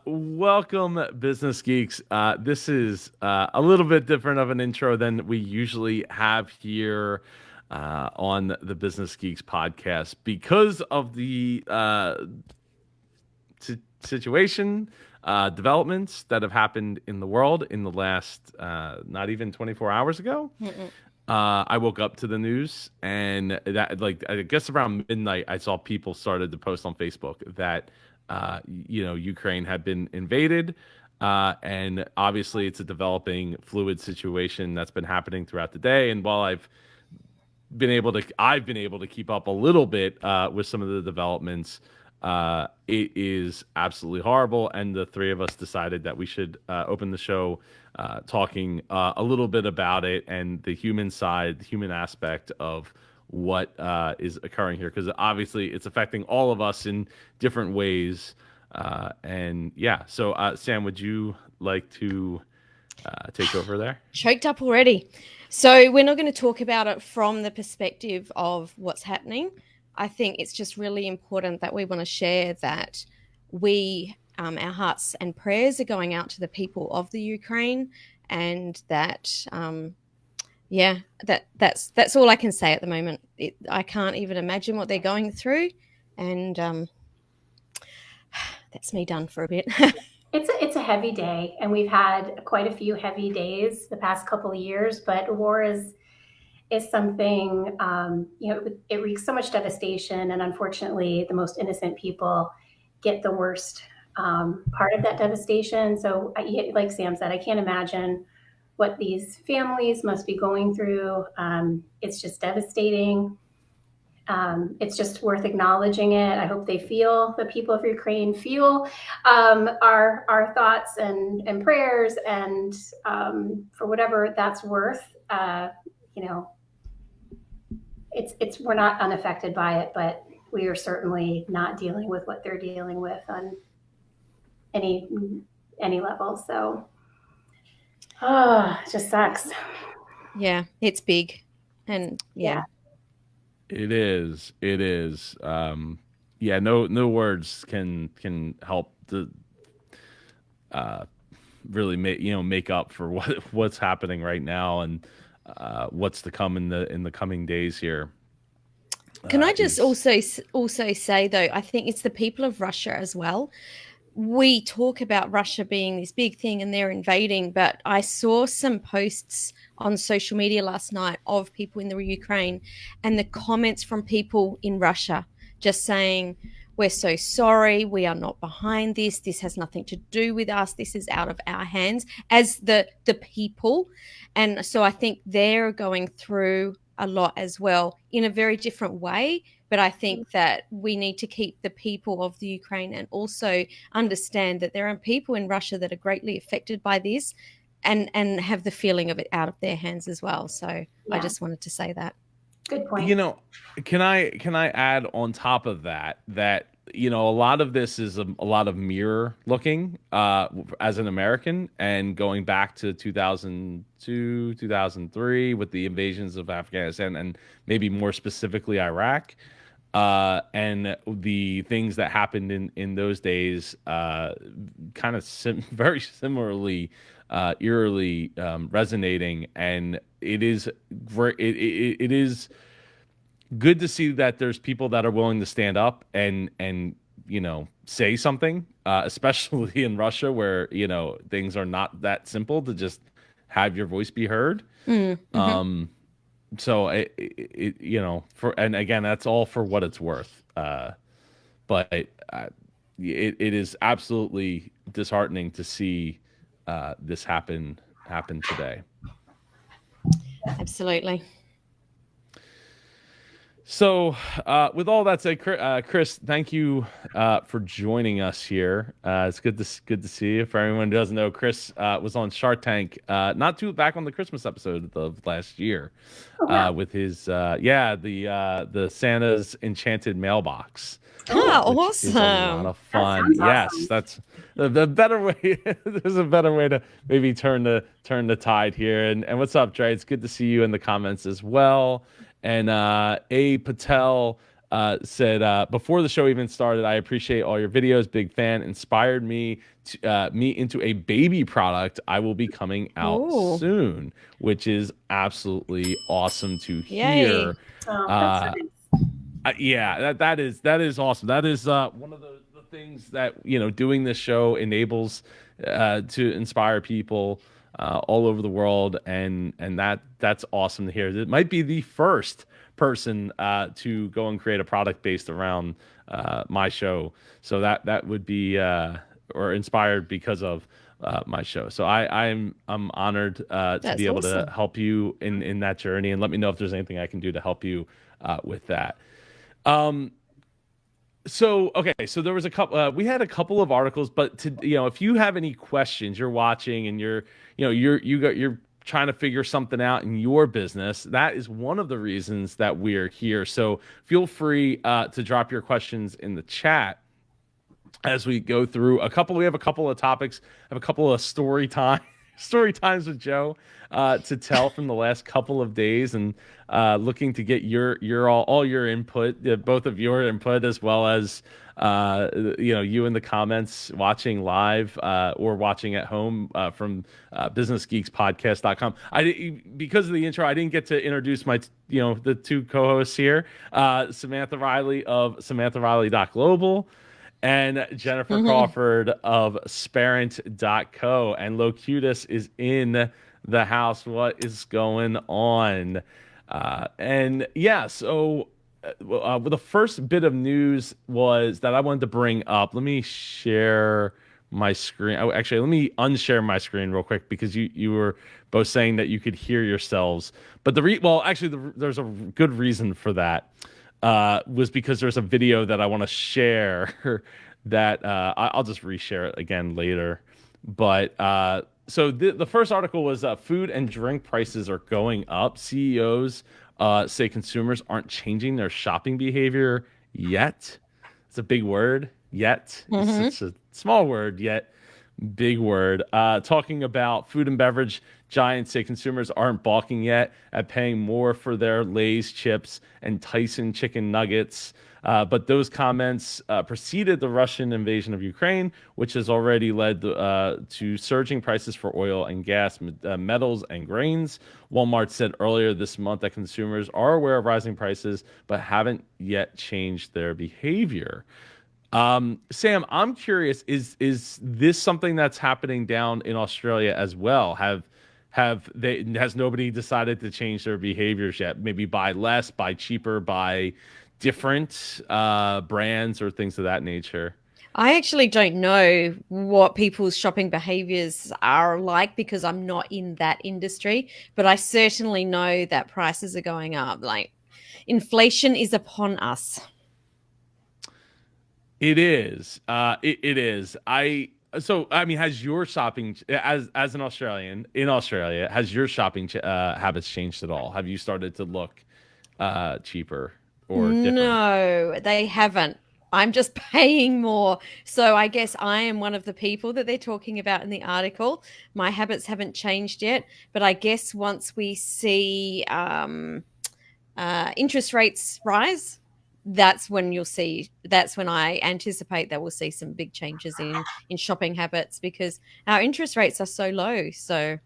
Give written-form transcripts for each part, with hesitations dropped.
Welcome, business geeks. This is a little bit different of an intro than we usually have here on the Business Geeks podcast because of the situation, developments that have happened in the world in the last not even 24 hours ago. Mm-mm. I woke up to the news, and that, like, I guess around midnight, I saw people started to post on Facebook that, Ukraine had been invaded. And obviously, it's a developing, fluid situation that's been happening throughout the day. And while I've been able to keep up a little bit with some of the developments. It is absolutely horrible, and the three of us decided that we should open the show talking a little bit about it and the human side, the human aspect of what is occurring here, because obviously it's affecting all of us in different ways. And yeah, so Sam, would you like to take over there? Choked up already. So we're not going to talk about it from the perspective of what's happening. I think it's just really important that we want to share that our hearts and prayers are going out to the people of the Ukraine, and that, that's all I can say at the moment. I can't even imagine what they're going through, and that's me done for a bit. It's a heavy day, and we've had quite a few heavy days the past couple of years. But war is something, it wreaks so much devastation, and unfortunately, the most innocent people get the worst part of that devastation. So, like Sam said, I can't imagine what these families must be going through. It's just devastating. It's just worth acknowledging it. I hope the people of Ukraine feel our thoughts and prayers, and for whatever that's worth. It's we're not unaffected by it, but we are certainly not dealing with what they're dealing with on any level. So, it just sucks. Yeah, it's big, and yeah. It is. It is. No words can help to really make up for what's happening right now, and what's to come in the coming days here. Can I just also say, though, I think it's the people of Russia as well. We talk about Russia being this big thing and they're invading, but I saw some posts on social media last night of people in the Ukraine, and the comments from people in Russia just saying, we're so sorry, we are not behind this, this has nothing to do with us, this is out of our hands as the people. And so I think they're going through a lot as well in a very different way. But I think that we need to keep the people of the Ukraine, and also understand that there are people in Russia that are greatly affected by this, and have the feeling of it out of their hands as well. So yeah. I just wanted to say that. Good point. Can I add on top of that a lot of this is a lot of mirror looking as an American, and going back to 2002, 2003 with the invasions of Afghanistan, and maybe more specifically Iraq. And the things that happened in those days, kind of very similarly, eerily resonating, and it is it is good to see that there's people that are willing to stand up and say something, especially in Russia, where things are not that simple to just have your voice be heard. Mm-hmm. So and again, that's all for what it's worth. But it is absolutely disheartening to see this happen today. Absolutely. So, with all that said, Chris, thank you for joining us here. It's good to see you. For everyone who doesn't know, Chris was on Shark Tank not too back on the Christmas episode of last year, with his the Santa's Enchanted Mailbox. Oh, awesome! Is a lot of fun. Yes, awesome. That's the better way. There's a better way to maybe turn the tide here. And what's up, Trey? It's good to see you in the comments as well. And A. Patel said, before the show even started, I appreciate all your videos. Big fan. Inspired me into a baby product. I will be coming out Oh, soon, which is absolutely awesome to yay. hear. Oh, that's Uh, nice. yeah, that is awesome. That is one of the things that doing this show enables to inspire people all over the world, and that's awesome to hear. It might be the first person to go and create a product based around my show, so that would be or inspired because of my show. So I'm honored to be That's able to awesome. help you in that journey, and let me know if there's anything I can do to help you with that. Um, so okay, so there was a couple. We had a couple of articles, but if you have any questions, you're watching and you're trying to figure something out in your business. That is one of the reasons that we're here. So feel free to drop your questions in the chat as we go through a couple. We have a couple of topics, have a couple of story times with Joe to tell from the last couple of days, and looking to get your all your input, both of your input, as well as you in the comments watching live or watching at home from businessgeekspodcast.com. Because of the intro, I didn't get to introduce my the two co-hosts here, Samantha Riley of SamanthaRiley.global and Jennifer Hmm. Crawford of Sparent.co. And Locutus is in the house. What is going on? And yeah, so the first bit of news was that I wanted to bring up. Let me share my screen. Oh, actually, let me unshare my screen real quick, because you were both saying that you could hear yourselves. But there's a good reason for that. Was because there's a video that I want to share that I'll just reshare it again later. But so the first article was food and drink prices are going up. CEOs say consumers aren't changing their shopping behavior yet. It's a big word, yet. It's Hmm. such a small word, yet big word. Talking about food and beverage giants say consumers aren't balking yet at paying more for their Lay's chips and Tyson chicken nuggets. But those comments preceded the Russian invasion of Ukraine, which has already led to surging prices for oil and gas, metals, and grains. Walmart said earlier this month that consumers are aware of rising prices, but haven't yet changed their behavior. Sam, I'm curious, is this something that's happening down in Australia as well? Has nobody decided to change their behaviors yet? Maybe buy less, buy cheaper, buy different brands or things of that nature. I actually don't know what people's shopping behaviors are like because I'm not in that industry, but I certainly know that prices are going up. Like inflation is upon us. It is. It is. I mean, has your shopping as an Australian in Australia, has your shopping habits changed at all? Have you started to look cheaper or different? No, they haven't. I'm just paying more. So I guess I am one of the people that they're talking about in the article. My habits haven't changed yet, but I guess once we see interest rates rise, that's when you'll see. That's when I anticipate that we'll see some big changes in shopping habits because our interest rates are so low. So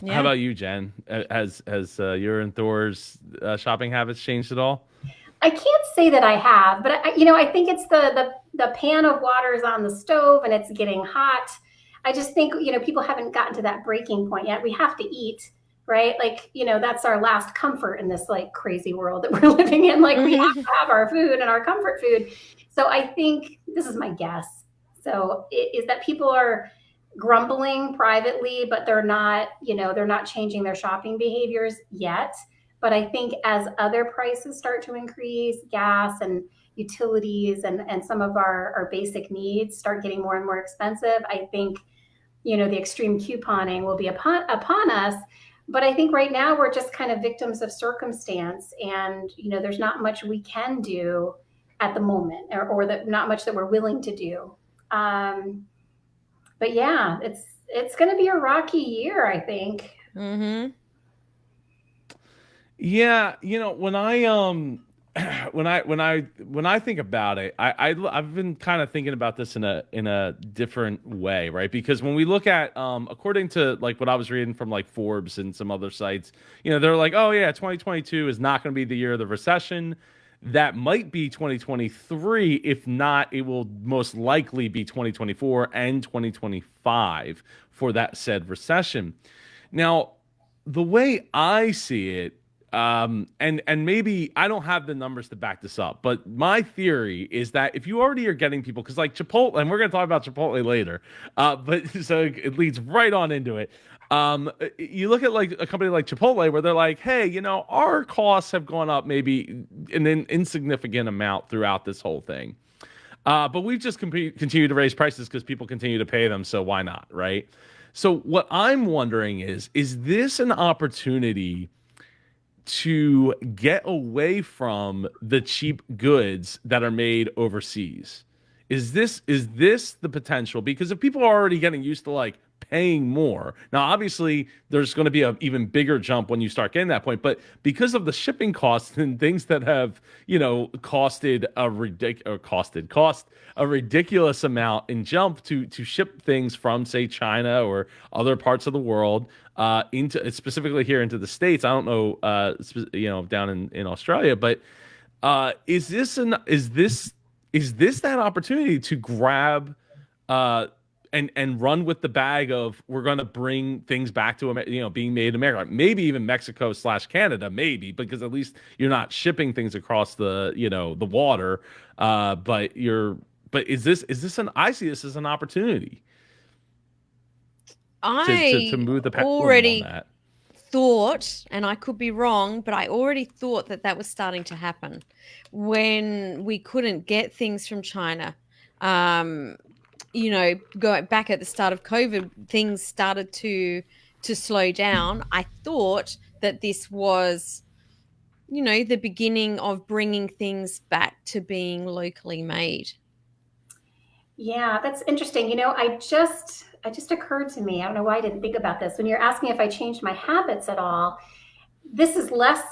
How yeah. about you, Jen? Has your and Thor's shopping habits changed at all? I can't say that I have, but I think it's the pan of water is on the stove and it's getting hot. I just think people haven't gotten to that breaking point yet. We have to eat, right? Like that's our last comfort in this like crazy world that we're living in. Like we have Hmm. to have our food and our comfort food. So I think this is my guess. So is that people are grumbling privately, but they're not changing their shopping behaviors yet. But I think as other prices start to increase, gas and utilities and some of our basic needs start getting more and more expensive, I think, the extreme couponing will be upon us. But I think right now we're just kind of victims of circumstance. And, there's not much we can do at the moment or that not much that we're willing to do. Um, but yeah, it's going to be a rocky year, I think. Yeah, when I when I think about it, I've been kind of thinking about this in a different way, right? Because when we look at according to like what I was reading from like Forbes and some other sites, they're like, oh yeah, 2022 is not going to be the year of the recession. That might be 2023. If not, it will most likely be 2024 and 2025 for that said recession. Now, the way I see it, and maybe I don't have the numbers to back this up, but my theory is that if you already are getting people, because like Chipotle, and we're going to talk about Chipotle later, but so it leads right on into it. You look at like a company like Chipotle where they're like, hey, our costs have gone up maybe an insignificant amount throughout this whole thing. But we've just continued to raise prices because people continue to pay them. So why not? Right. So what I'm wondering is this an opportunity to get away from the cheap goods that are made overseas? Is this the potential? Because if people are already getting used to like paying more, now obviously there's going to be an even bigger jump when you start getting that point. But because of the shipping costs and things that have costed cost a ridiculous amount in jump to ship things from say China or other parts of the world into specifically here into the States. I don't know down in Australia, but is this that opportunity to grab and run with the bag of we're going to bring things back to being made in America, maybe even Mexico / Canada, maybe, because at least you're not shipping things across the the water, but is this an I see this as an opportunity to move the pendulum already on that. thought, and I could be wrong, but I already thought that was starting to happen when we couldn't get things from China. Going back at the start of COVID, things started to slow down. I thought that this was, the beginning of bringing things back to being locally made. Yeah, that's interesting. It just occurred to me. I don't know why I didn't think about this. When you're asking if I changed my habits at all, this is less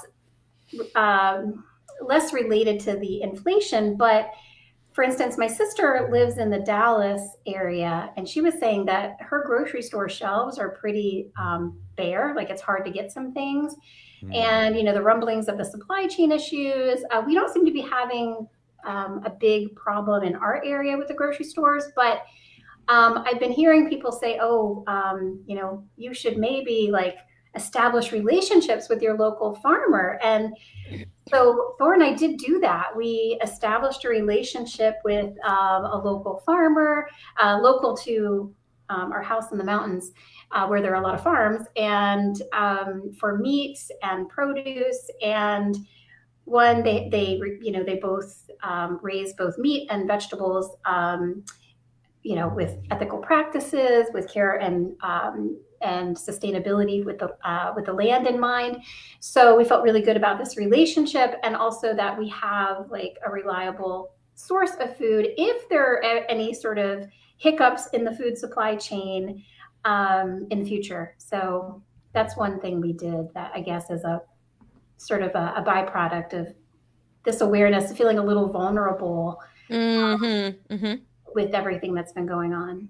related to the inflation. But for instance, my sister lives in the Dallas area, and she was saying that her grocery store shelves are pretty bare. Like it's hard to get some things. And, the rumblings of the supply chain issues, we don't seem to be having a big problem in our area with the grocery stores, but I've been hearing people say, you should maybe like establish relationships with your local farmer. And so Thor and I did do that. We established a relationship with a local farmer, local to our house in the mountains, where there are a lot of farms, and for meat and produce. And one, they both raise both meat and vegetables, with ethical practices, with care and sustainability with the land in mind. So we felt really good about this relationship, and also that we have like a reliable source of food if there are any sort of hiccups in the food supply chain in the future. So that's one thing we did that I guess is a sort of a byproduct of this awareness, feeling a little vulnerable with everything that's been going on.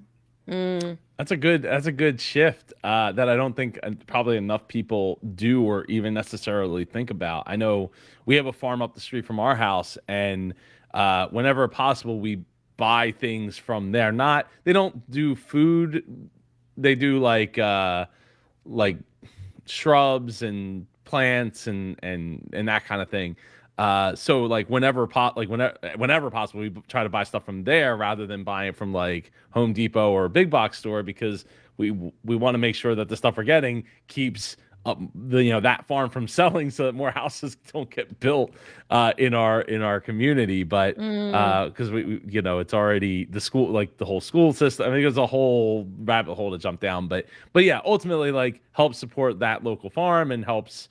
That's a good shift that I don't think probably enough people do or even necessarily think about. I know we have a farm up the street from our house, and whenever possible, we buy things from there. They don't do food; they do like shrubs and plants and that kind of thing. So like whenever possible, we try to buy stuff from there rather than buying it from like Home Depot or a big box store, because we want to make sure that the stuff we're getting keeps up that farm from selling, so that more houses don't get built in our community. But because we it's already the school, like the whole school system. I think there's a whole rabbit hole to jump down. But yeah, ultimately like helps support that local farm and helps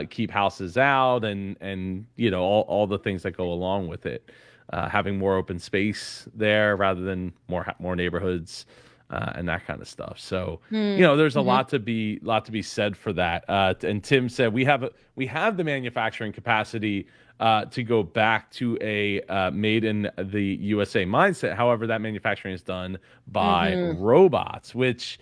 keep houses out and all the things that go along with it. Having more open space there rather than more neighborhoods and that kind of stuff. So there's a lot to be said for that. And Tim said we have the manufacturing capacity to go back to a made in the USA mindset. However, that manufacturing is done by robots, which,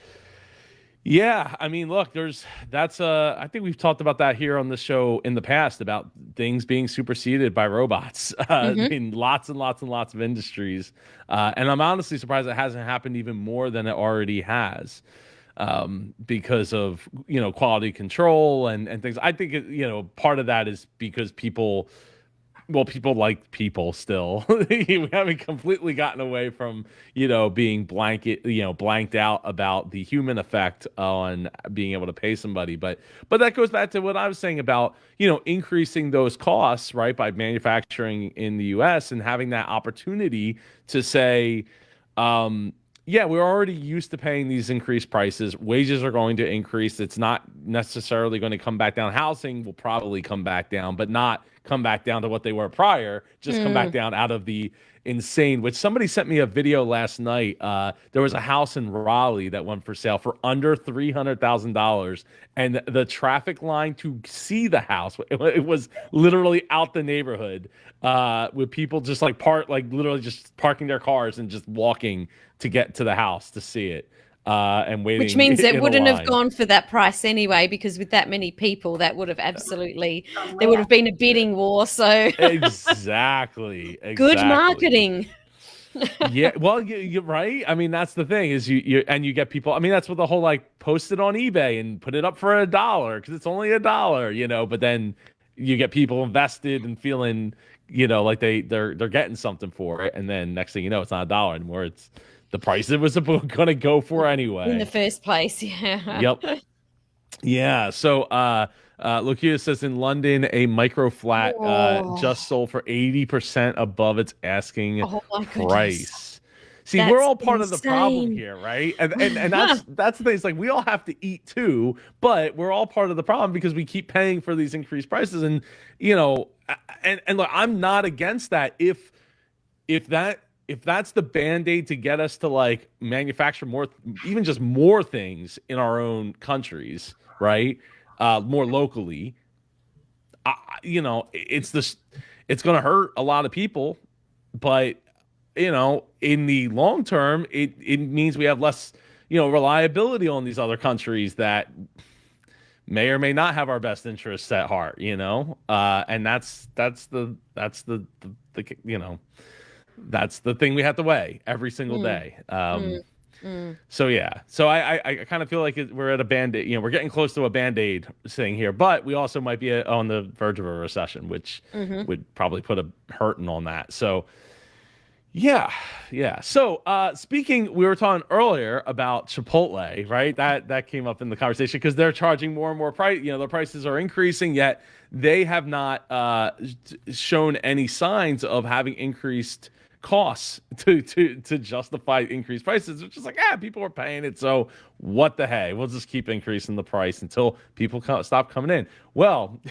yeah, I mean, look, I think we've talked about that here on the show in the past about things being superseded by robots in lots and lots and lots of industries. And I'm honestly surprised it hasn't happened even more than it already has, because of, quality control and things. I think, part of that is because people like people still. We haven't completely gotten away from, being blanked out about the human effect on being able to pay somebody. But that goes back to what I was saying about, increasing those costs, right, by manufacturing in the US and having that opportunity to say, yeah, we're already used to paying these increased prices. Wages are going to increase. It's not necessarily going to come back down. Housing will probably come back down, but not come back down to what they were prior. Just come back down out of the insane, which somebody sent me a video last night. There was a house in Raleigh that went for sale for under $300,000. And the traffic line to see the house, it was literally out the neighborhood, with people just literally just parking their cars and just walking to get to the house to see it, and waiting. Which means it wouldn't have gone for that price anyway, because with that many people, that would have there would have been a bidding war. So exactly. Good marketing. Yeah, well, you're right. I mean, that's the thing is you get people. I mean, that's what the whole post it on eBay and put it up for $1 because it's only $1, But then you get people invested and feeling, like they're getting something for it, and then next thing you know, it's not $1 anymore. It's the price it was going to go for anyway in the first place. Yeah. Yep. Yeah. So, Lucia says in London, a micro flat just sold for 80% above its asking price. See, we're all part of the problem here, right? And that's the thing. It's we all have to eat too, but we're all part of the problem because we keep paying for these increased prices. And and look, I'm not against that if that's the band-aid to get us to manufacture more, even just more things in our own countries, right? More locally, it's going to hurt a lot of people, but in the long term, it means we have less, reliability on these other countries that may or may not have our best interests at heart, and that's the that's the thing we have to weigh every single day. So yeah, so I kind of feel like we're at a band-aid, we're getting close to a band-aid thing here, but we also might be on the verge of a recession, which would probably put a hurting on that. So yeah. So speaking, we were talking earlier about Chipotle, right? That came up in the conversation because they're charging more and more price. Their prices are increasing, yet they have not shown any signs of having increased costs to justify increased prices. It's just people are paying it, so what the hey, we'll just keep increasing the price until people stop coming in. Well,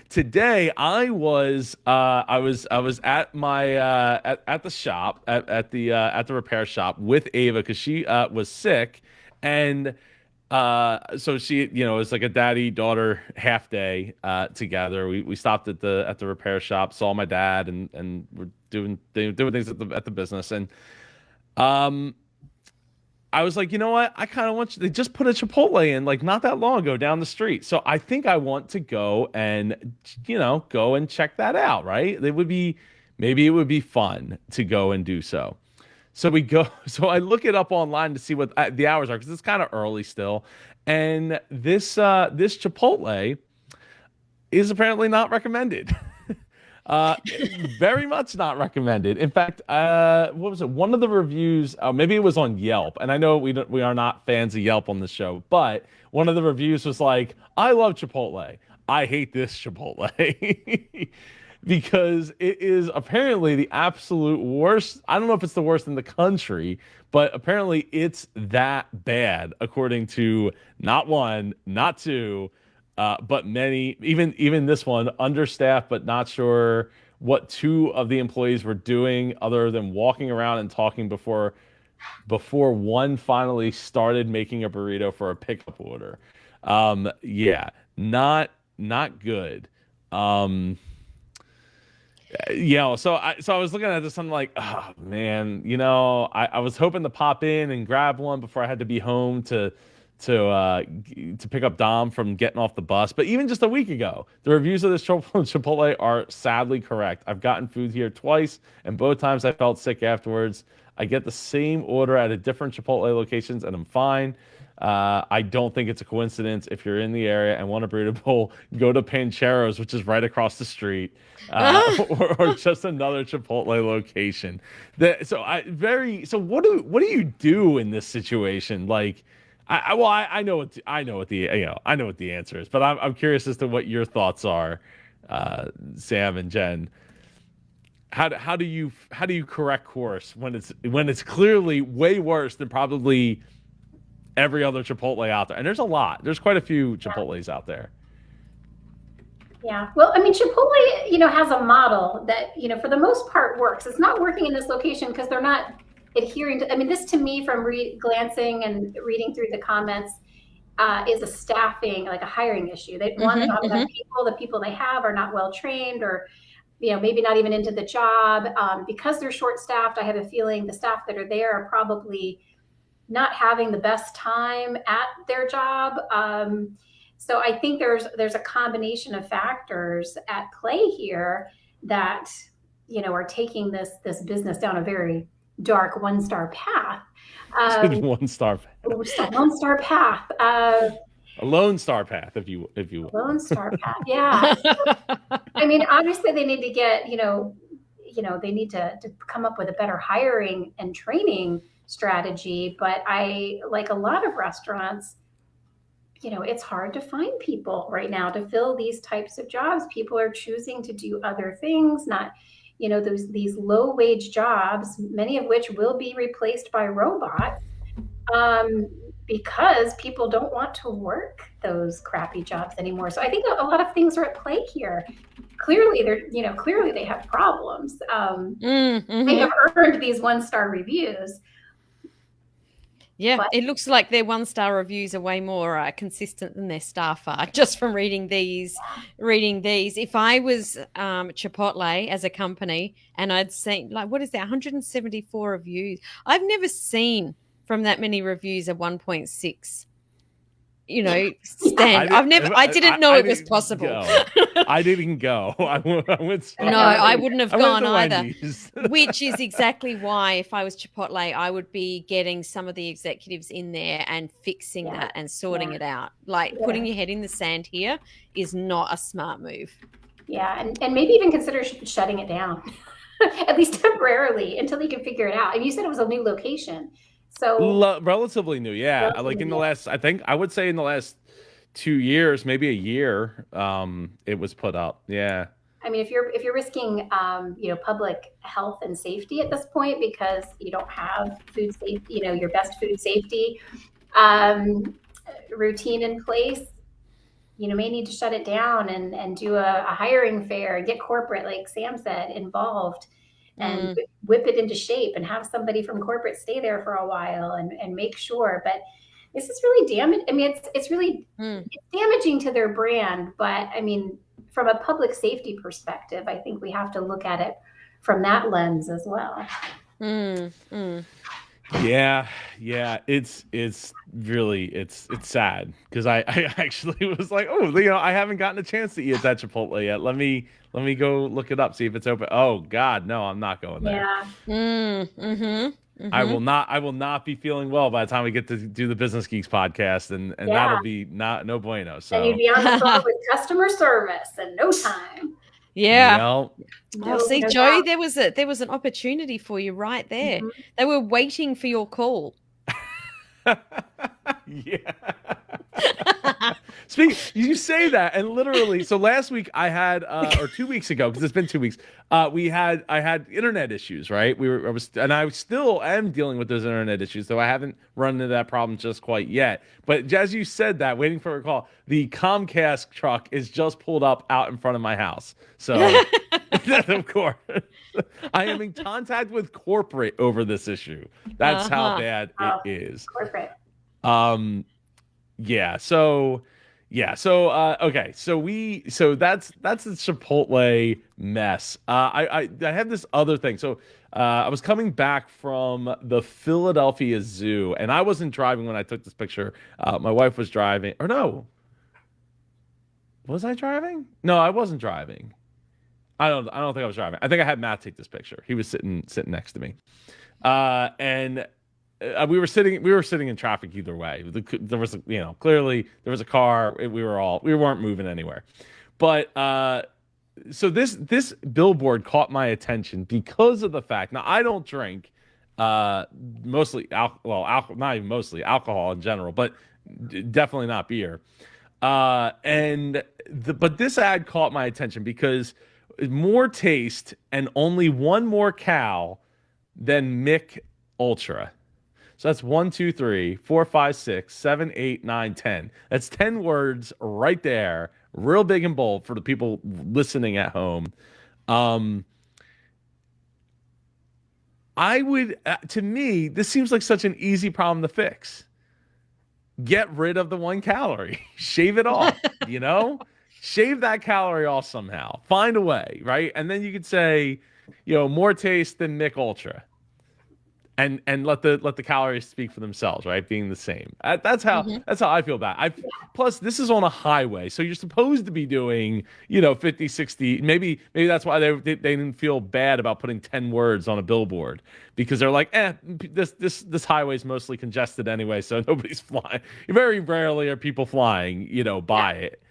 today I was at my at the shop at the repair shop with Ava because she was sick, and so she, it was like a daddy-daughter half day together. We stopped at the repair shop, saw my dad, and we're doing things at the business. And I was like, you know what? I kind of want you. They just put a Chipotle in not that long ago down the street. So I think I want to go and go and check that out, right? Maybe it would be fun to go and do so. So we go. So I look it up online to see what the hours are because it's kind of early still. And this Chipotle is apparently not recommended. Very much not recommended. In fact, what was it? One of the reviews, maybe it was on Yelp. And I know we are not fans of Yelp on this show, but one of the reviews was like, "I love Chipotle. I hate this Chipotle." Because it is apparently the absolute worst. I don't know if it's the worst in the country, but apparently it's that bad, according to not one, not two, but many. Even this one, understaffed, but not sure what two of the employees were doing other than walking around and talking before one finally started making a burrito for a pickup order. Yeah, not good. So I was looking at this. I'm like, oh man, I was hoping to pop in and grab one before I had to be home to pick up Dom from getting off the bus. But even just a week ago, the reviews of this Chipotle are sadly correct. I've gotten food here twice, and both times I felt sick afterwards. I get the same order at a different Chipotle locations, and I'm fine. I don't think it's a coincidence. If you're in the area and want a burrito bowl, go to Pancheros, which is right across the street, or just another Chipotle location. So what do you do in this situation? Like, I know what the answer is, but I'm curious as to what your thoughts are, Sam and Jen. How do you correct course when it's clearly way worse than probably every other Chipotle out there? And there's quite a few Chipotles out there. Yeah. Well, I mean, Chipotle, has a model that, for the most part works. It's not working in this location because they're not adhering to, I mean, this to me from glancing and reading through the comments is a staffing, like a hiring issue. They want not enough people. The people they have are not well trained, or, maybe not even into the job. Because they're short staffed, I have a feeling the staff that are there are probably not having the best time at their job. So I think there's a combination of factors at play here that, are taking this business down a very dark 1-star path. 1-star path. 1-star path. A lone star path, if you will. Lone star path. Yeah. I mean, obviously they need to get, they need to come up with a better hiring and training strategy. But like a lot of restaurants, it's hard to find people right now to fill these types of jobs. People are choosing to do other things, not, these low wage jobs, many of which will be replaced by robots, because people don't want to work those crappy jobs anymore. So I think a lot of things are at play here. Clearly clearly they have problems. They have earned these 1-star reviews. Yeah, but it looks like their 1-star reviews are way more consistent than their staff are, just from reading these. If I was Chipotle as a company and I'd seen, like, what is that, 174 reviews? I've never seen from that many reviews a 1.6. Stand. I didn't know it was possible. I didn't go. I wouldn't have gone either. Which is exactly why, if I was Chipotle, I would be getting some of the executives in there and fixing that and sorting it out. Like, putting your head in the sand here is not a smart move. Yeah, and maybe even consider shutting it down, at least temporarily, until you can figure it out. And you said it was a new location. So relatively new, yeah. Like in the last, I think I would say in the last 2 years, maybe a year, it was put up. Yeah. I mean, if you're risking, public health and safety at this point because you don't have food safety, your best food safety routine in place, may need to shut it down and do a hiring fair, get corporate, like Sam said, involved. And whip it into shape and have somebody from corporate stay there for a while and make sure. But this is really damaging. I mean, it's really it's damaging to their brand. But I mean, from a public safety perspective, I think we have to look at it from that lens as well. Yeah. It's really, it's sad because I actually was like, oh, I haven't gotten a chance to eat at that Chipotle yet. Let me go look it up, see if it's open. Oh God, no, I'm not going there. Yeah. I will not be feeling well by the time we get to do the Business Geeks podcast, and that'll be no bueno. So and you'd be on the phone with customer service in no time. Yeah. See, Joey, there was an opportunity for you right there. They were waiting for your call. Yeah. You say that, and literally, so last week I had, or 2 weeks ago, because it's been 2 weeks, I had internet issues, right? I still am dealing with those internet issues, though I haven't run into that problem just quite yet. But as you said that, waiting for a call, the Comcast truck is just pulled up out in front of my house. So, of course, I am in contact with corporate over this issue. That's how bad it is. Corporate. Yeah. So, Yeah. So okay. So that's the Chipotle mess. I had this other thing. So I was coming back from the Philadelphia Zoo, and I wasn't driving when I took this picture. My wife was driving, or no, was I driving? No, I wasn't driving. I don't think I was driving. I think I had Matt take this picture. He was sitting next to me. And we were sitting in traffic either way. There was, clearly there was a car. We weren't moving anywhere. But so this billboard caught my attention because of the fact. Now I don't drink, mostly not even mostly alcohol in general, but definitely not beer. But this ad caught my attention because more taste and only one more cow than Mick Ultra. So that's 1, 2, 3, 4, 5, 6, 7, 8, 9, 10. That's 10 words right there, real big and bold for the people listening at home. To me, this seems like such an easy problem to fix. Get rid of the 1 calorie, shave it off, shave that calorie off somehow, find a way, right? And then you could say, more taste than Mick Ultra. And let the calories speak for themselves, right? Being the same. That's how I feel about it. Plus, this is on a highway, so you're supposed to be doing 50, 60. Maybe that's why they didn't feel bad about putting 10 words on a billboard, because they're like, this highway is mostly congested anyway, so nobody's flying. Very rarely are people flying, by it.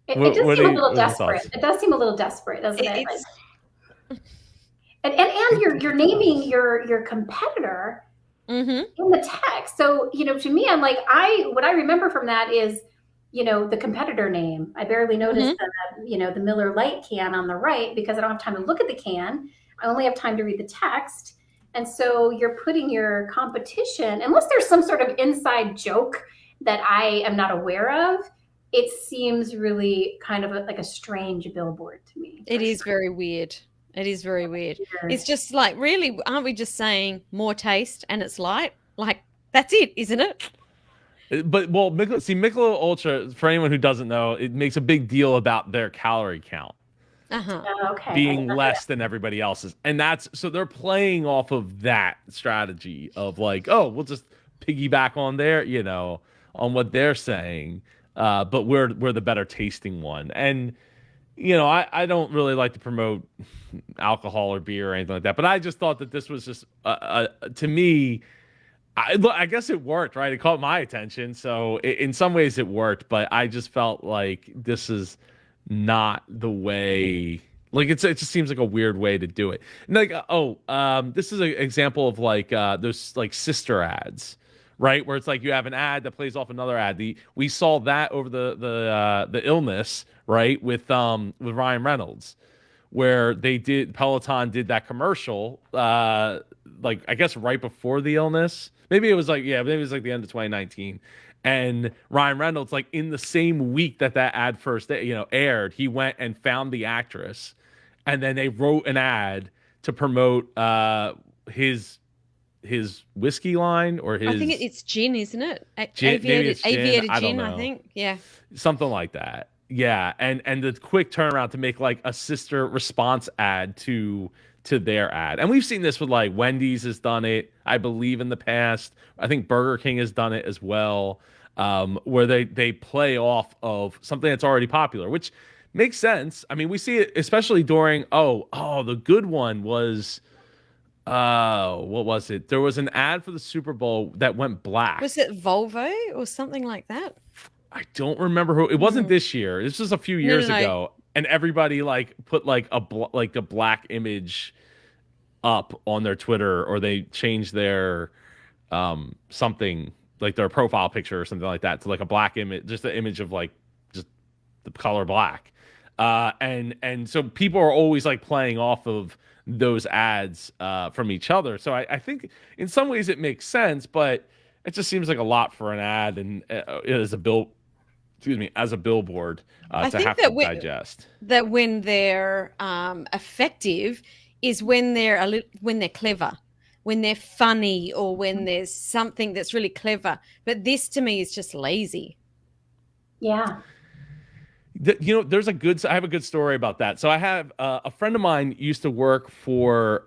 It does seem a little desperate. It does seem a little desperate, doesn't it? And you're naming your competitor in the text. So, to me, I'm like, what I remember from that is, the competitor name. I barely noticed the Miller Lite can on the right because I don't have time to look at the can. I only have time to read the text. And so you're putting your competition, unless there's some sort of inside joke that I am not aware of, it seems really kind of like a strange billboard to me. It is very weird. It is very weird. It's just like, really, aren't we just saying more taste and it's light? Like, that's it, isn't it? But, Michelob Ultra, for anyone who doesn't know, it makes a big deal about their calorie count. Being less than everybody else's. And so they're playing off of that strategy of like, oh, we'll just piggyback on on what they're saying. But we're the better tasting one. And I don't really like to promote alcohol or beer or anything like that, but I just thought that this was just, to me, I guess it worked, right? It caught my attention, so in some ways it worked, but I just felt like this is not the way. Like it just seems like a weird way to do it. And like, this is an example of like those like sister ads, right? Where it's like you have an ad that plays off another ad. We saw that over the illness, right? With Ryan Reynolds, where Peloton did that commercial, like I guess right before the illness. Maybe it was like the end of 2019. And Ryan Reynolds, like in the same week that ad first aired, he went and found the actress, and then they wrote an ad to promote his whiskey line, or his, I think it's gin, isn't it? Aviated gin, I think. Yeah. Something like that. Yeah. And the quick turnaround to make like a sister response ad to their ad. And we've seen this with like Wendy's has done it, I believe, in the past. I think Burger King has done it as well, where they play off of something that's already popular, which makes sense. I mean, we see it especially during the good one was what was it? There was an ad for the Super Bowl that went black. Was it Volvo or something like that? I don't remember who. It wasn't this year. This was a few years ago, and everybody like put like a black image up on their Twitter, or they changed their something like their profile picture or something like that to like a black image, just an image of like just the color black. And so people are always like playing off of those ads from each other. So I think in some ways it makes sense, but it just seems like a lot for an ad and as a billboard to have to digest. That when they're effective is when they're clever, when they're funny, or when there's something that's really clever. But this to me is just lazy. Yeah. There's I have a good story about that. So I have a friend of mine used to work for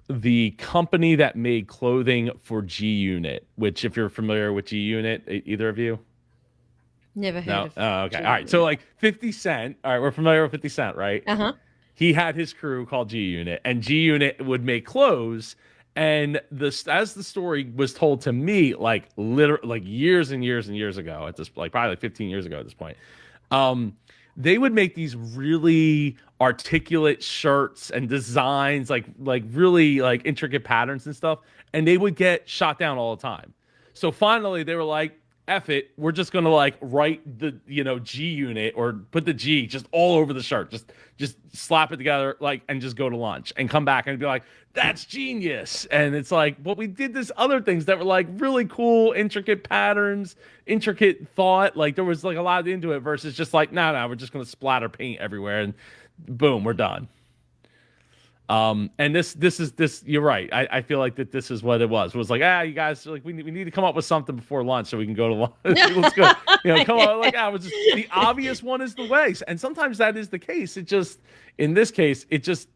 the company that made clothing for G Unit, which if you're familiar with G Unit, either of you? Never heard No. of Oh, okay. All right. So G. like 50 Cent. All right, we're familiar with 50 Cent, right? Uh-huh. He had his crew called G Unit, and G Unit would make clothes. And as the story was told to me, like literally, like years and years and years ago, at this like probably like 15 years ago at this point, um, they would make these really articulate shirts and designs, like really like intricate patterns and stuff, and they would get shot down all the time. So finally, they were like, F it, we're just gonna like write the G Unit or put the G just all over the shirt, just slap it together like and just go to lunch and come back and be like, that's genius. And it's like, but we did this other things that were like really cool, intricate patterns, intricate thought. Like there was like a lot into it versus just like, no, we're just gonna splatter paint everywhere and boom, we're done. And this you're right. I feel like that this is what it was. It was like, you guys like we need to come up with something before lunch so we can go to lunch. Let's go. Come on, like it was just the obvious one is the way. And sometimes that is the case. It just in this case, it just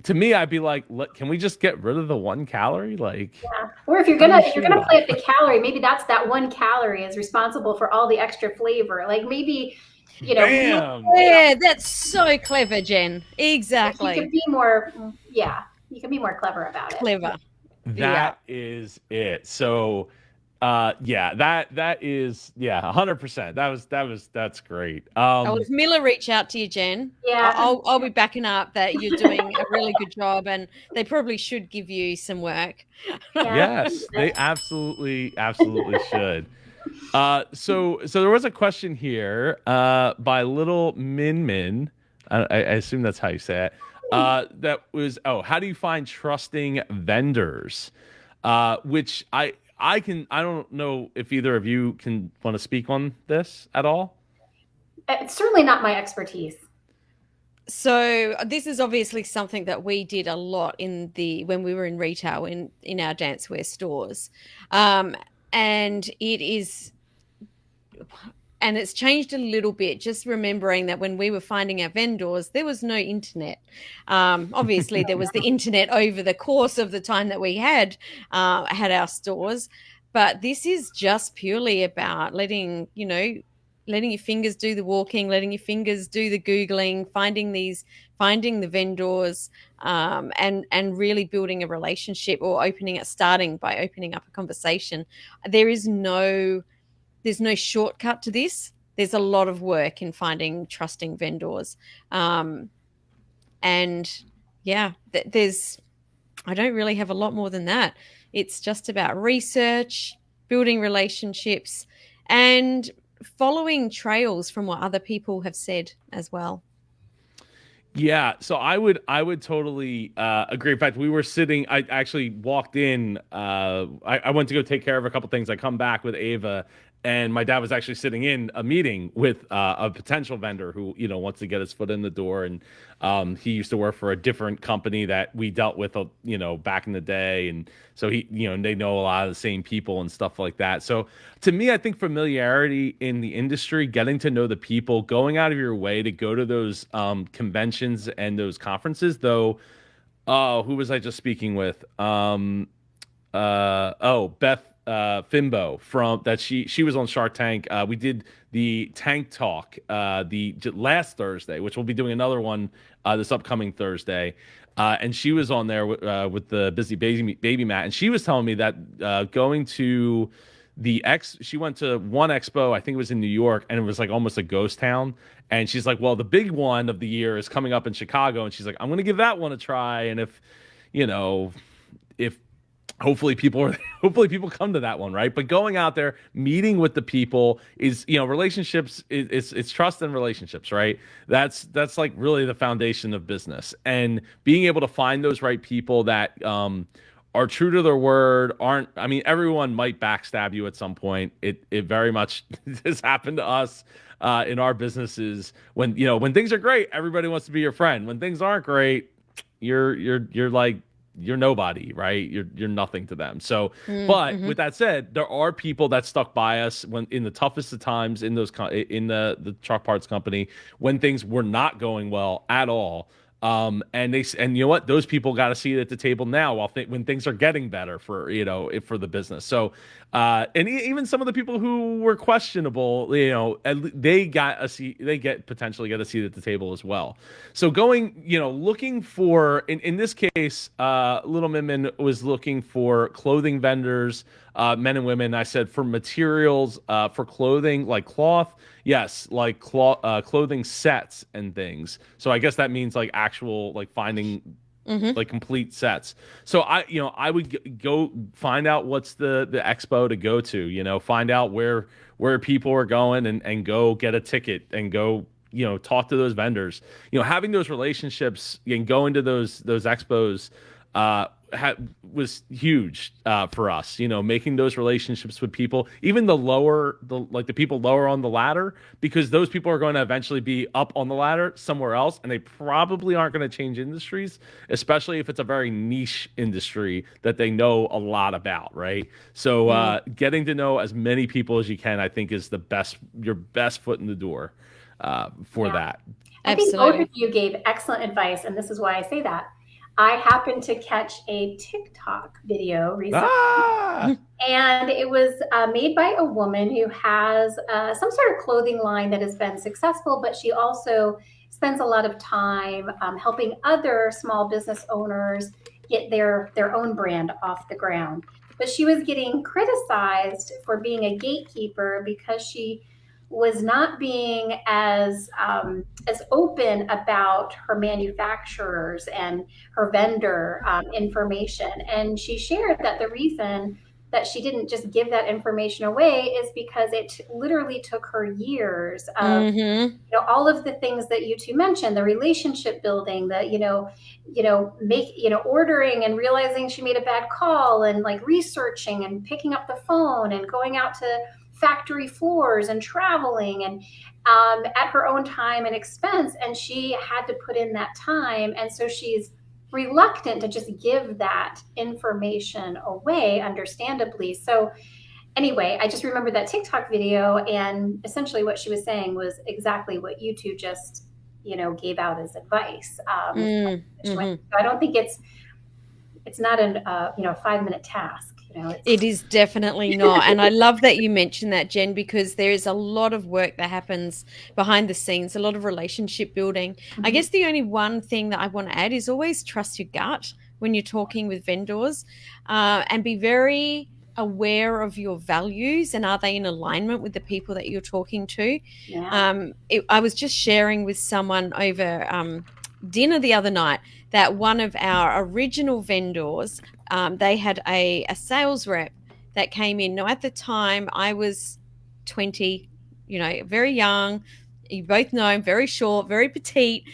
to me, I'd be like, can we just get rid of the 1 calorie? Like, yeah. Or if you're gonna play up the calorie, maybe that's that 1 calorie is responsible for all the extra flavor. Like maybe, Bam. Yeah, that's so clever, Jen. Exactly. You can be more, you can be more clever about it. Clever. That is it. So, that is 100%. That's great. If Miller reach out to you, Jen, yeah, I'll be backing up that you're doing a really good job, and they probably should give you some work. Yes, they absolutely should. So there was a question here by Little Min Min. I assume that's how you say it. That was, how do you find trusting vendors? Which I don't know if either of you can want to speak on this at all. It's certainly not my expertise. So this is obviously something that we did a lot when we were in retail in our dancewear stores. And it's changed a little bit, just remembering that when we were finding our vendors, there was no internet. Obviously, there was the internet over the course of the time that we had our stores. But this is just purely about letting your fingers do the walking, letting your fingers do the Googling, finding the vendors, and really building a relationship or starting by opening up a conversation. There's no shortcut to this. There's a lot of work in finding trusting vendors. I don't really have a lot more than that. It's just about research, building relationships, and following trails from what other people have said as well. Yeah, so I would totally agree. In fact, we were sitting. I actually walked in. I went to go take care of a couple things. I come back with Ava, and my dad was actually sitting in a meeting with a potential vendor who wants to get his foot in the door, and he used to work for a different company that we dealt with back in the day, and so they know a lot of the same people and stuff like that. So to me, I think familiarity in the industry, getting to know the people, going out of your way to go to those conventions and those conferences, though. Who was I just speaking with? Beth Fimbo from that she was on Shark Tank. We did the Tank Talk the last Thursday, which we'll be doing another one this upcoming Thursday. And she was on there with the Busy Baby Mat, and she was telling me that going to she went to one expo, I think it was in New York, and it was like almost a ghost town. And she's like, well, the big one of the year is coming up in Chicago, and she's like, I'm going to give that one a try, and if hopefully people come to that one, right? But going out there, meeting with the people is, relationships, it's trust and relationships, right? That's like really the foundation of business, and being able to find those right people that are true to their word. Everyone might backstab you at some point. It very much has happened to us in our businesses. When things are great, everybody wants to be your friend. When things aren't great, you're like, you're nobody, right? You're nothing to them. So, but Mm-hmm. with that said, there are people that stuck by us when in the toughest of times in in the truck parts company when things were not going well at all. And you know what? Those people got a seat at the table now while when things are getting better for, for the business. So, and even some of the people who were questionable, they got a seat, potentially get a seat at the table as well. So going, looking for, in this case, Little Min was looking for clothing vendors, men and women. I said for materials, for clothing, like cloth. Yes, like clothing sets and things. So I guess that means like actual, like finding like complete sets. So I would go find out what's the expo to go to, find out where people are going and go get a ticket and go, talk to those vendors, having those relationships and going to those expos, was huge for us, making those relationships with people, even the people lower on the ladder, because those people are going to eventually be up on the ladder somewhere else, and they probably aren't going to change industries, especially if it's a very niche industry that they know a lot about, right? So getting to know as many people as you can, I think, is your best foot in the door for that. I think both of you gave excellent advice, and this is why I say that. I happened to catch a TikTok video recently, and it was made by a woman who has some sort of clothing line that has been successful, but she also spends a lot of time helping other small business owners get their own brand off the ground. But she was getting criticized for being a gatekeeper because she was not being as open about her manufacturers and her vendor information. And she shared that the reason that she didn't just give that information away is because it literally took her years of all of the things that you two mentioned, the relationship building, the ordering and realizing she made a bad call, and like researching and picking up the phone and going out to factory floors and traveling and at her own time and expense. And she had to put in that time. And so she's reluctant to just give that information away, understandably. So anyway, I just remembered that TikTok video, and essentially what she was saying was exactly what you two just, gave out as advice. So I don't think it's not a 5-minute task. It is definitely not. And I love that you mentioned that, Jen, because there is a lot of work that happens behind the scenes, a lot of relationship building. I guess the only one thing that I want to add is always trust your gut when you're talking with vendors, and be very aware of your values and are they in alignment with the people that you're talking to. I was just sharing with someone over dinner the other night that one of our original vendors, they had a sales rep that came in. Now, at the time, I was 20, very young. You both know I'm very short, very petite.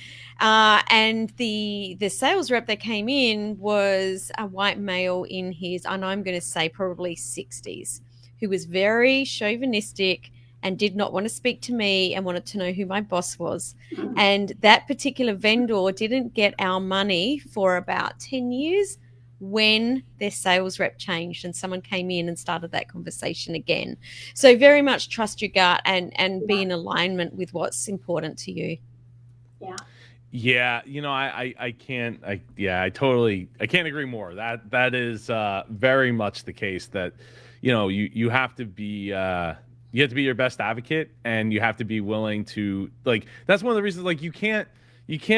And the sales rep that came in was a white male in his, and I'm going to say probably 60s, who was very chauvinistic and did not want to speak to me and wanted to know who my boss was. And that particular vendor didn't get our money for about 10 years when their sales rep changed and someone came in and started that conversation again. So very much trust your gut and be in alignment with what's important to you. Yeah, I can't agree more. That is very much the case, that you have to be you have to be your best advocate, and you have to be willing to, like, that's one of the reasons, like, you can't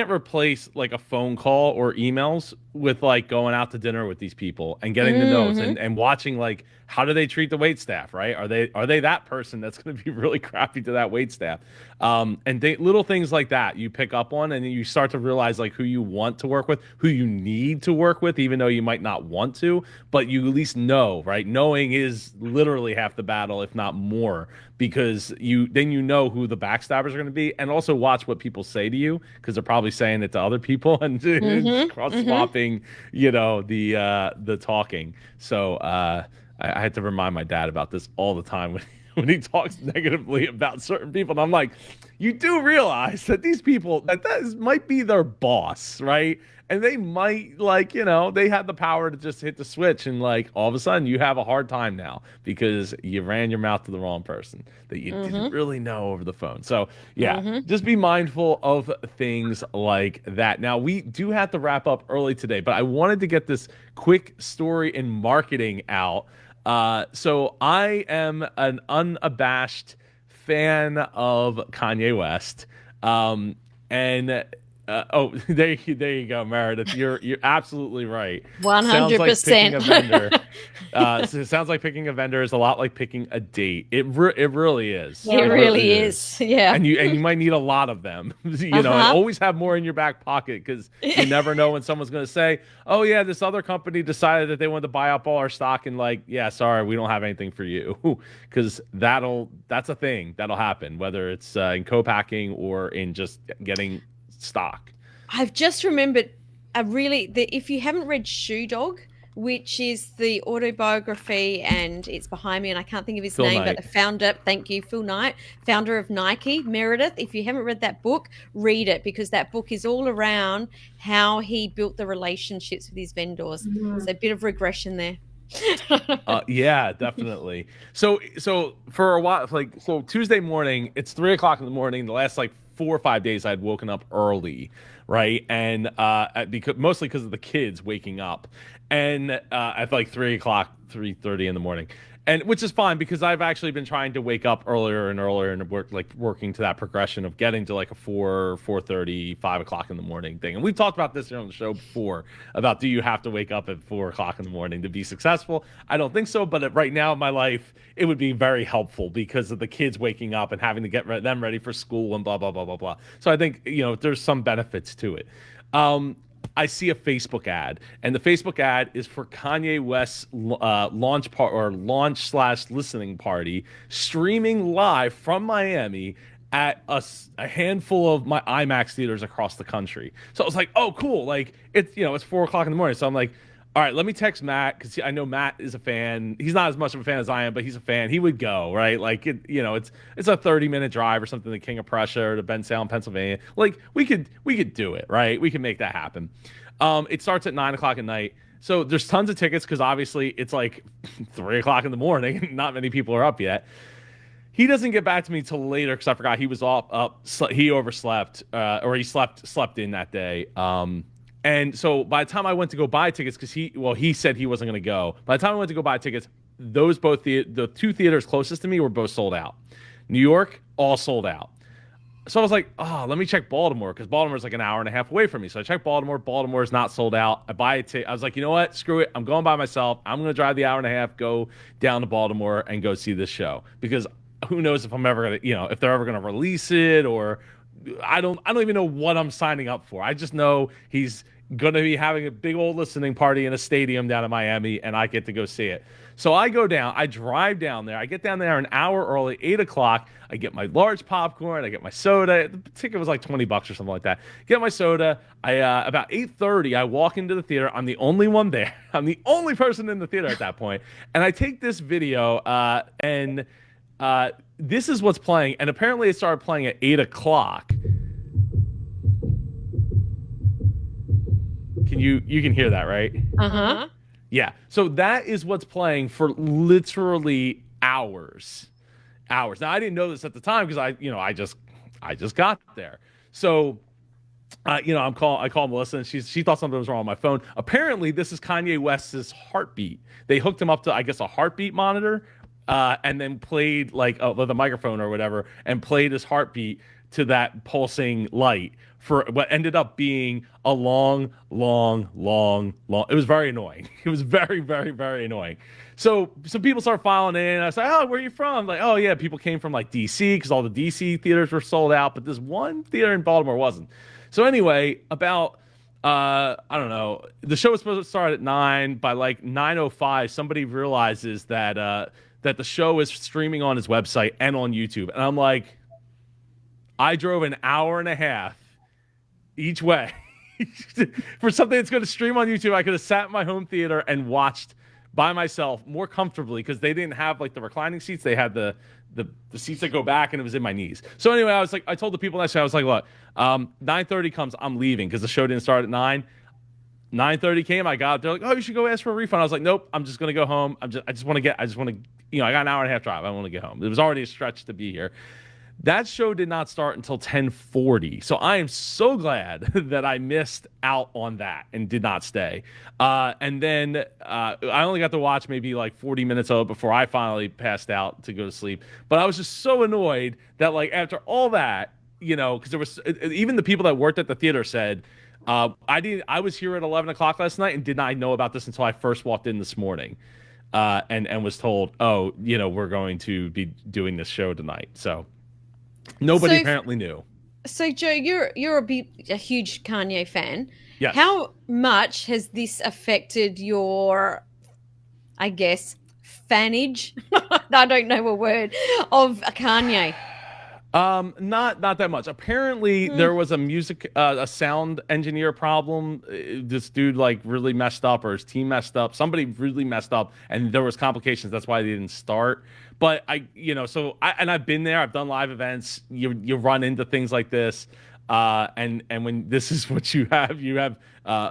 replace like a phone call or emails with like going out to dinner with these people and getting the notes and watching, like, how do they treat the wait staff, right? Are they that person that's going to be really crappy to that wait staff? And little things like that you pick up on, and you start to realize like who you want to work with, who you need to work with, even though you might not want to, but you at least know, right? Knowing is literally half the battle, if not more, because then you know who the backstabbers are going to be, and also watch what people say to you, because they're probably saying it to other people and cross-swapping, the talking. So I had to remind my dad about this all the time when he talks negatively about certain people. And I'm like, you do realize that these people might be their boss, right? And they might they have the power to just hit the switch and like all of a sudden you have a hard time now because you ran your mouth to the wrong person that you didn't really know over the phone. So yeah, just be mindful of things like that. Now we do have to wrap up early today, but I wanted to get this quick story in marketing out. So I am an unabashed fan of Kanye West. And there you go, Meredith. You're absolutely right. 100%. It sounds like picking a vendor is a lot like picking a date. It really is. It really is. Yeah. And you might need a lot of them. And always have more in your back pocket because you never know when someone's going to say, "Oh yeah, this other company decided that they wanted to buy up all our stock," and like, "Yeah, sorry, we don't have anything for you," because that's a thing that'll happen, whether it's in co-packing or in just getting stock. I've just remembered if you haven't read Shoe Dog, which is the autobiography, and it's behind me and I can't think of his name, but the founder, thank you, Phil Knight, founder of Nike, Meredith. If you haven't read that book, read it, because that book is all around how he built the relationships with his vendors. So a bit of regression there. Yeah, definitely. So for a while, so Tuesday morning, it's 3:00 in the morning. The last 4 or 5 days I'd woken up early, right? And mostly because of the kids waking up, and at 3:00, 3:30 in the morning, and which is fine because I've actually been trying to wake up earlier and earlier and working to that progression of getting to a 4:30, 5:00 in the morning thing. And we've talked about this here on the show before about, do you have to wake up at 4:00 in the morning to be successful? I don't think so, but right now in my life, it would be very helpful because of the kids waking up and having to get them ready for school and blah, blah, blah, blah, blah. So I think, there's some benefits to it. I see a Facebook ad, and the Facebook ad is for Kanye West's launch/listening party, streaming live from Miami at a handful of my IMAX theaters across the country. So I was like, oh, cool. It's 4:00 in the morning. So I'm like, all right, let me text Matt, because I know Matt is a fan. He's not as much of a fan as I am, but he's a fan. He would go, right? It's a 30-minute drive or something to King of Prussia or to Bensalem, Pennsylvania. We could do it, right? We can make that happen. It starts at 9:00 at night. So there's tons of tickets because obviously it's 3:00 in the morning and not many people are up yet. He doesn't get back to me till later because I forgot he was up. He overslept, or he slept in that day. And so by the time I went to go buy tickets, because he said he wasn't going to go. By the time I went to go buy tickets, the two theaters closest to me were both sold out. New York, all sold out. So I was like, oh, let me check Baltimore, because Baltimore's an hour and a half away from me. So I checked Baltimore. Baltimore is not sold out. I buy a ticket. I was like, you know what? Screw it. I'm going by myself. I'm going to drive the hour and a half, go down to Baltimore and go see this show, because who knows if I'm ever going to, if they're ever going to release it, or I don't even know what I'm signing up for. I just know he's going to be having a big old listening party in a stadium down in Miami, and I get to go see it. So I go down, I drive down there. I get down there an hour early, 8:00. I get my large popcorn. I get my soda. The ticket was $20 or something like that. Get my soda. About 8:30, I walk into the theater. I'm the only one there. I'm the only person in the theater at that point. And I take this video, and this is what's playing. And apparently it started playing at 8:00. You can hear that, right? Uh-huh. Yeah. So that is what's playing for literally hours. Now I didn't know this at the time because I just got there. So I call Melissa, and she thought something was wrong on my phone. Apparently this is Kanye West's heartbeat. They hooked him up to, I guess, a heartbeat monitor, and then played with a microphone or whatever, and played his heartbeat to that pulsing light for what ended up being a long. It was very annoying. It was very, very, very annoying. So some people start filing in. I was like, oh, where are you from? Oh, yeah, people came from DC because all the DC theaters were sold out, but this one theater in Baltimore wasn't. So anyway, about I don't know, the show was supposed to start at 9. By 9:05, somebody realizes that the show is streaming on his website and on YouTube. And I'm like, I drove an hour and a half each way for something that's going to stream on YouTube. I could have sat in my home theater and watched by myself more comfortably because they didn't have like the reclining seats. They had the seats that go back, and it was in my knees. So anyway, I told the people next to me, I was like, look, 9:30 comes, I'm leaving because the show didn't start at 9. 9:30 came, I got up, they're like, oh, you should go ask for a refund. I was like, nope, I'm just gonna go home. I just want to, I got an hour and a half drive. I want to get home. It was already a stretch to be here. That show did not start until 10:40. So I am so glad that I missed out on that and did not stay. And then I only got to watch maybe like 40 minutes of it before I finally passed out to go to sleep. But I was just so annoyed that like after all that, because there was even the people that worked at the theater said, I was here at 11 o'clock last night and did not know about this until I first walked in this morning. And was told, oh, we're going to be doing this show tonight. So nobody apparently knew. So Joe, you're a huge Kanye fan. Yes. How much has this affected your, I guess, fanage? I don't know a word of Kanye. Not that much. Apparently there was a sound engineer problem. This dude like really messed up, or his team messed up. Somebody really messed up, and there was complications. That's why they didn't start. But I've been there. I've done live events. You run into things like this. And when this is what you have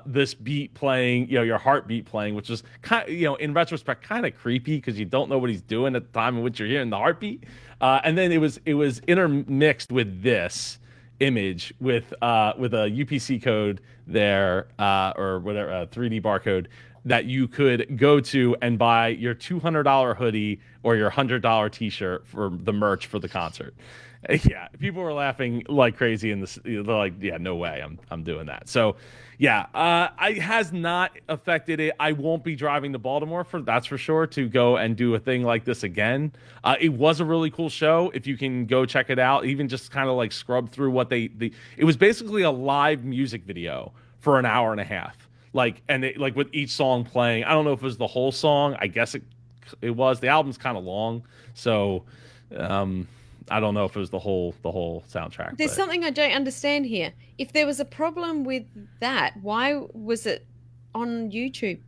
this beat playing, your heartbeat playing, which is kind of, in retrospect, kind of creepy because you don't know what he's doing at the time in which you're hearing the heartbeat. And then it was intermixed with this image with a UPC code there, or whatever, a 3D barcode that you could go to and buy your $200 hoodie or your $100 t-shirt for the merch for the concert. Yeah, people were laughing like crazy in this. They're like, "Yeah, no way, I'm doing that." So, yeah, it has not affected it. I won't be driving to Baltimore that's for sure to go and do a thing like this again. It was a really cool show. If you can go check it out, even just kind of like scrub through what it was basically a live music video for an hour and a half. Like with each song playing. I don't know if it was the whole song. I guess it was. The album's kind of long, so. I don't know if it was the whole soundtrack. There's something I don't understand here. If there was a problem with that, why was it on YouTube?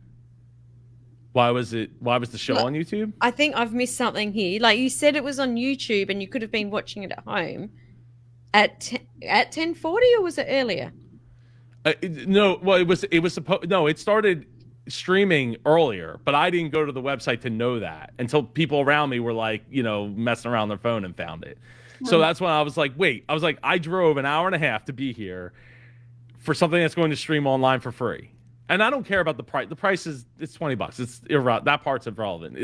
Why was the show on YouTube? I think I've missed something here. Like you said, it was on YouTube, and you could have been watching it at home at 10:40, or was it earlier? No, well, it was supposed. No, it started streaming earlier, but I didn't go to the website to know that until people around me were like, messing around their phone and found it. So that's when I was like, wait, I drove an hour and a half to be here for something that's going to stream online for free. And I don't care about the price. The price it's $20. It's irrelevant. That part's irrelevant.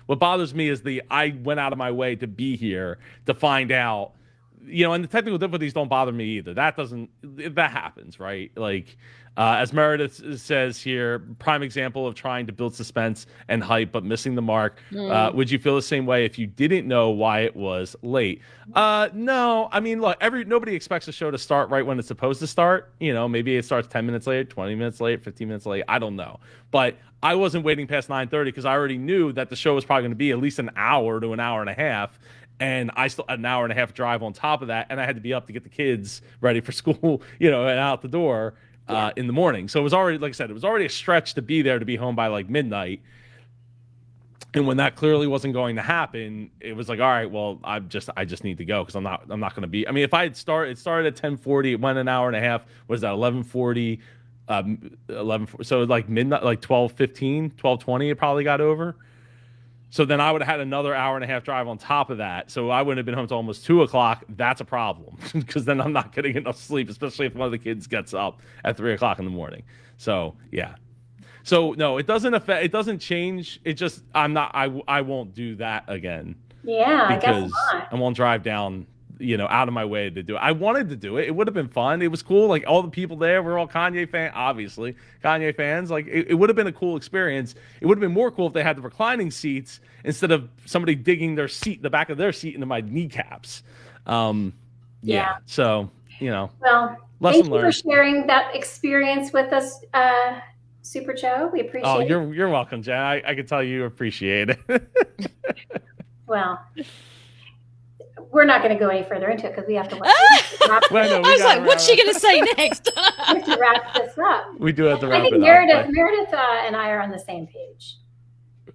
What bothers me is I went out of my way to be here to find out, and the technical difficulties don't bother me either. That happens, right? Like, as Meredith says here, prime example of trying to build suspense and hype but missing the mark. Would you feel the same way if you didn't know why it was late? No. I mean, look, nobody expects a show to start right when it's supposed to start. Maybe it starts 10 minutes late, 20 minutes late, 15 minutes late. I don't know. But I wasn't waiting past 9:30 because I already knew that the show was probably going to be at least an hour to an hour and a half. And I still had an hour and a half drive on top of that. And I had to be up to get the kids ready for school, and out the door. In the morning. So it was already, like I said, it was already a stretch to be there to be home by like midnight. And when that clearly wasn't going to happen, it was like, all right, well, I just need to go because I'm not going to be. I mean, if it started at 10:40, it went an hour and a half. Was that 11:40? 11. So like midnight, like 12:15, 12:20, it probably got over. So then I would have had another hour and a half drive on top of that. So I wouldn't have been home till almost 2 o'clock. That's a problem because then I'm not getting enough sleep, especially if one of the kids gets up at 3 o'clock in the morning. So yeah. So no, it doesn't change. It just, I won't do that again. Yeah, because I guess not. I won't drive down, out of my way to do it. I wanted to do it. It would have been fun. It was cool. Like all the people there were all Kanye fans. Like it would have been a cool experience. It would have been more cool if they had the reclining seats instead of somebody digging the back of their seat into my kneecaps. Yeah. So, Well, thank you for sharing that experience with us, Super Joe. We appreciate it. Oh, you're welcome, Jen. I can tell you appreciate it. Well, we're not going to go any further into it because we have to watch. I was like, what's she going to say next? We have to wrap this up. We do have to wrap it up. Meredith and I are on the same page.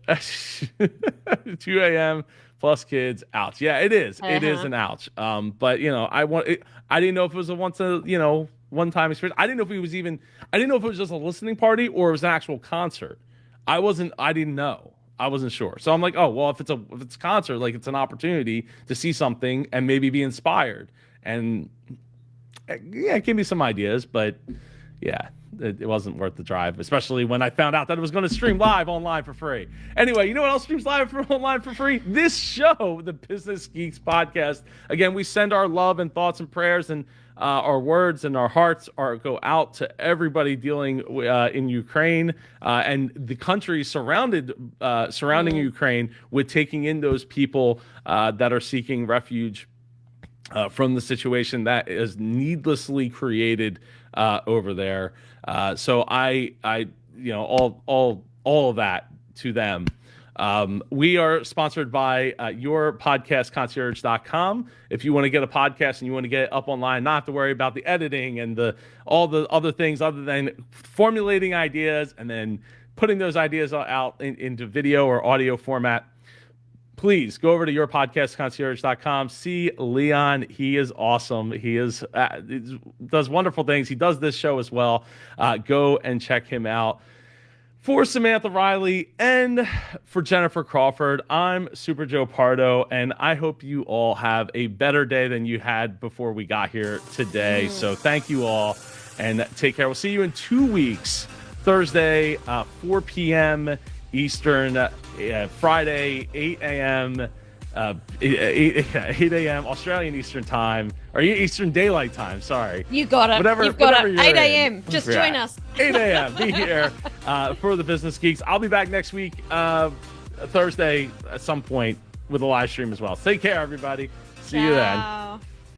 2 a.m. plus kids. Ouch. Yeah, it is. It is an ouch. But I didn't know if it was one time experience. I didn't know if it was just a listening party or it was an actual concert. I didn't know. I wasn't sure. So I'm like, oh, well, if it's a concert, like it's an opportunity to see something and maybe be inspired. And yeah, it gave me some ideas, but yeah, it wasn't worth the drive, especially when I found out that it was going to stream live online for free. Anyway, you know what else streams live online for free? This show, the Business Geeks podcast. Again, we send our love and thoughts and prayers and our words and our hearts go out to everybody dealing in Ukraine and the countries surrounding Ukraine, with taking in those people that are seeking refuge from the situation that is needlessly created over there. So I all of that to them. We are sponsored by yourpodcastconcierge.com. If you want to get a podcast and you want to get it up online, not have to worry about the editing and all the other things other than formulating ideas and then putting those ideas out into video or audio format, please go over to yourpodcastconcierge.com. See Leon. He is awesome. He does wonderful things. He does this show as well. Go and check him out. For Samantha Riley and for Jennifer Crawford, I'm Super Joe Pardo, and I hope you all have a better day than you had before we got here today. So thank you all, and take care. We'll see you in 2 weeks, Thursday, 4 p.m. Eastern, Friday, 8 a.m. 8 a.m. Australian Eastern Time, or Eastern Daylight Time. Sorry, you got it. You've got it. 8 a.m. Just join us. 8 a.m. Be here for the Business Geeks. I'll be back next week, Thursday at some point with a live stream as well. Take care, everybody. See you then.